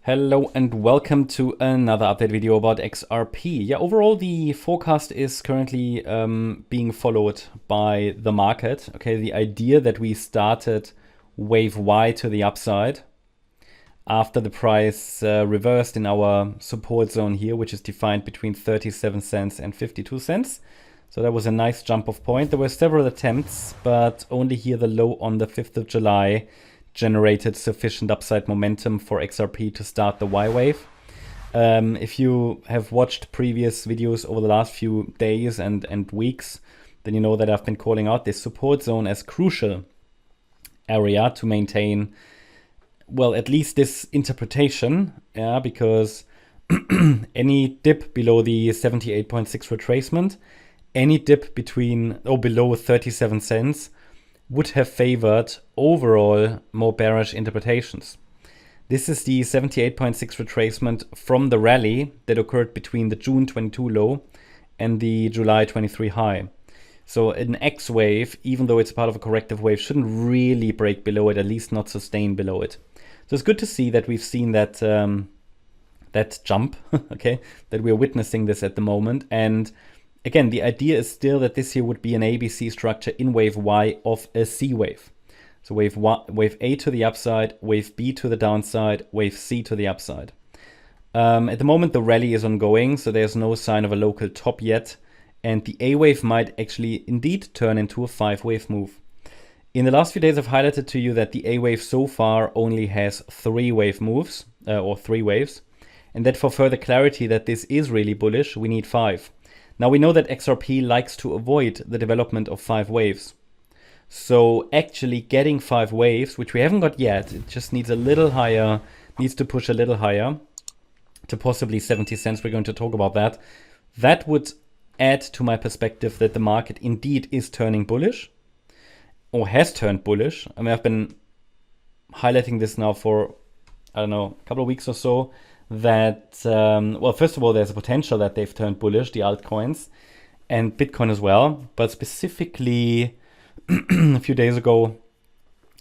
Hello and welcome to another update video about XRP. Yeah, overall the forecast is currently being followed by the market. Okay, the idea that we started wave Y to the upside after the price reversed in our support zone here, which is defined between 37 cents and 52 cents. So that was a nice jump off point. There were several attempts, but only here the low on the 5th of July generated sufficient upside momentum for XRP to start the Y wave. If you have watched previous videos over the last few days and weeks, then you know that I've been calling out this support zone as crucial area to maintain, well, at least this interpretation, yeah, because any dip below the 78.6 retracement, any dip between or below 37 cents would have favored overall more bearish interpretations. This is the 78.6 retracement from the rally that occurred between the June 22 low and the July 23 high. So an X wave, even though it's part of a corrective wave, shouldn't really break below it, at least not sustain below it. So it's good to see that we've seen that that jump, okay, that we're witnessing this at the moment. And again, the idea is still that this here would be an ABC structure in wave Y of a C wave. So wave A to the upside, wave B to the downside, wave C to the upside. At the moment, the rally is ongoing, so there's no sign of a local top yet. And the A wave might actually indeed turn into a 5-wave move. In the last few days, I've highlighted to you that the A wave so far only has 3 wave moves, or 3 waves. And that for further clarity that this is really bullish, we need 5. Now we know that XRP likes to avoid the development of 5 waves. So actually getting 5 waves, which we haven't got yet, it just needs a little higher, needs to push a little higher to possibly 70 cents. We're going to talk about that. That would add to my perspective that the market indeed is turning bullish or has turned bullish. I mean, I've been highlighting this now for, I don't know, a couple of weeks or so. That, well, first of all, there's a potential that they've turned bullish, the altcoins, and Bitcoin as well. But specifically, a few days ago,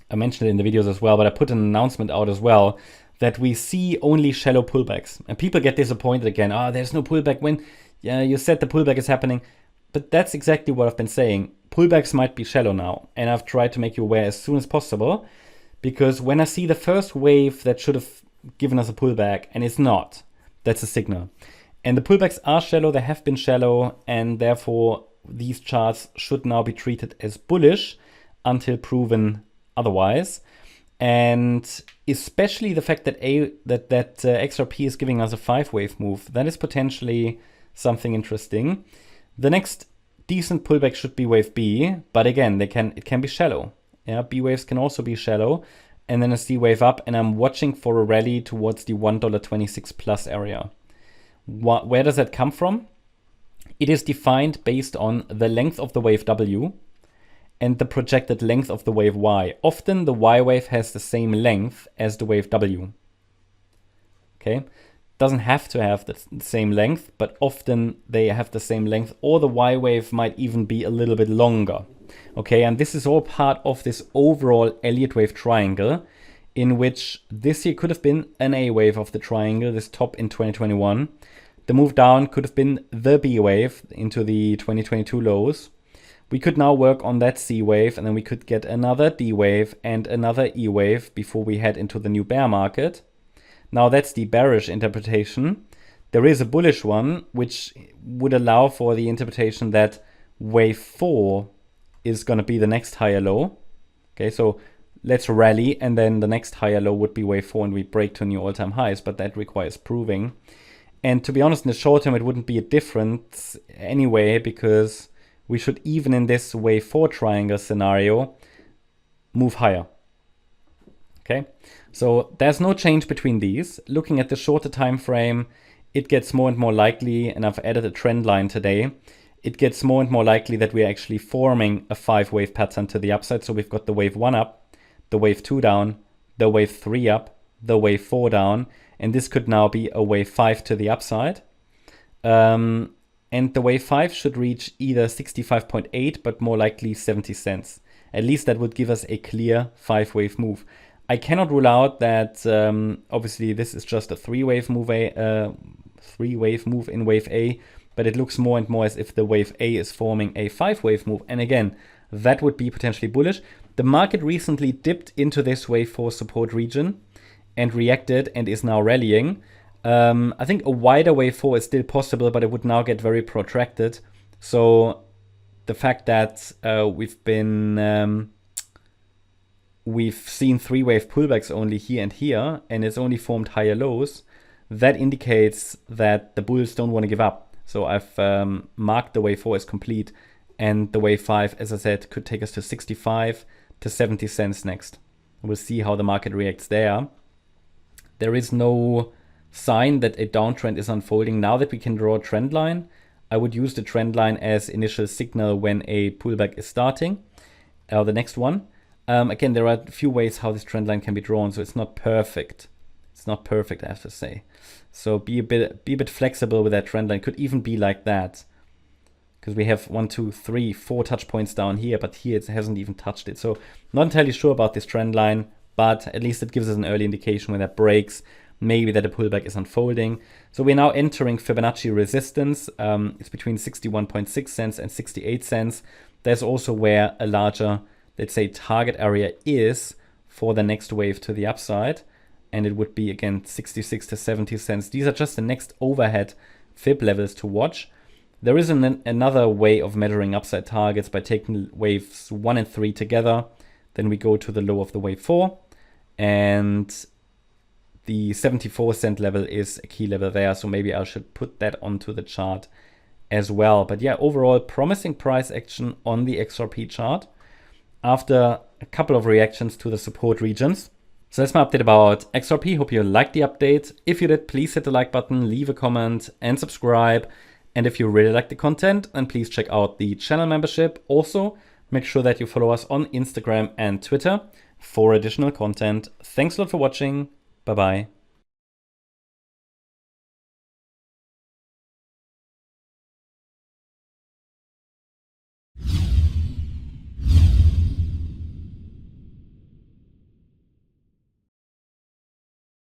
I mentioned it in the videos as well, but I put an announcement out as well that we see only shallow pullbacks. And people get disappointed again. Oh, there's no pullback when you said the pullback is happening. But that's exactly what I've been saying. Pullbacks might be shallow now. And I've tried to make you aware as soon as possible. Because when I see the first wave that should have given us a pullback, and it's not, that's a signal. And the pullbacks are shallow, they have been shallow, and therefore these charts should now be treated as bullish until proven otherwise. And especially the fact that XRP is giving us a 5-wave move, that is potentially something interesting. The next decent pullback should be wave B, but again, it can be shallow. Yeah, B waves can also be shallow. And then a C wave up, and I'm watching for a rally towards the $1.26 plus area. Where does that come from? It is defined based on the length of the wave W and the projected length of the wave Y. Often the Y wave has the same length as the wave W. Okay, doesn't have to have the same length, but often they have the same length, or the Y wave might even be a little bit longer. Okay, and this is all part of this overall Elliott Wave triangle, in which this here could have been an A wave of the triangle, this top in 2021. The move down could have been the B wave into the 2022 lows. We could now work on that C wave, and then we could get another D wave and another E wave before we head into the new bear market. Now that's the bearish interpretation. There is a bullish one, which would allow for the interpretation that wave 4 is going to be the next higher low. Okay, so let's rally, and then the next higher low would be wave 4, and we break to new all-time highs, but that requires proving. And to be honest, in the short term, it wouldn't be a difference anyway, because we should, even in this wave 4 triangle scenario, move higher. Okay, so there's no change between these. Looking at the shorter time frame, it gets more and more likely, and I've added a trend line today, it gets more and more likely that we're actually forming a 5-wave pattern to the upside. So we've got the wave 1 up, the wave 2 down, the wave 3 up, the wave 4 down, and this could now be a wave 5 to the upside. And the wave 5 should reach either 65.8, but more likely 70 cents. At least that would give us a clear 5-wave move. I cannot rule out that obviously this is just a three-wave move in wave A, but it looks more and more as if the wave A is forming a 5-wave move. And again, that would be potentially bullish. The market recently dipped into this wave 4 support region and reacted and is now rallying. I think a wider wave 4 is still possible, but it would now get very protracted. So the fact that we've seen 3-wave pullbacks only here and here, and it's only formed higher lows, that indicates that the bulls don't want to give up. So I've marked the wave 4 as complete, and the wave 5, as I said, could take us to 65 to 70 cents next. We'll see how the market reacts there. There is no sign that a downtrend is unfolding. Now that we can draw a trend line, I would use the trend line as initial signal when a pullback is starting. The next one. Again, there are a few ways how this trend line can be drawn, so it's not perfect. It's not perfect, I have to say. So be a bit flexible with that trend line. Could even be like that, because we have 1, 2, 3, 4 touch points down here, but here it hasn't even touched it. So not entirely sure about this trend line, but at least it gives us an early indication when that breaks, maybe that a pullback is unfolding. So we're now entering Fibonacci resistance. It's between 61.6 cents and 68 cents. There's also where a larger, let's say, target area is for the next wave to the upside. And it would be, again, 66 to 70 cents. These are just the next overhead fib levels to watch. There is another way of measuring upside targets by taking waves 1 and 3 together. Then we go to the low of the wave 4. And the 74-cent level is a key level there. So maybe I should put that onto the chart as well. But yeah, overall, promising price action on the XRP chart after a couple of reactions to the support regions. So that's my update about XRP. Hope you liked the update. If you did, please hit the like button, leave a comment, and subscribe. And if you really like the content, then please check out the channel membership. Also, make sure that you follow us on Instagram and Twitter for additional content. Thanks a lot for watching. Bye-bye.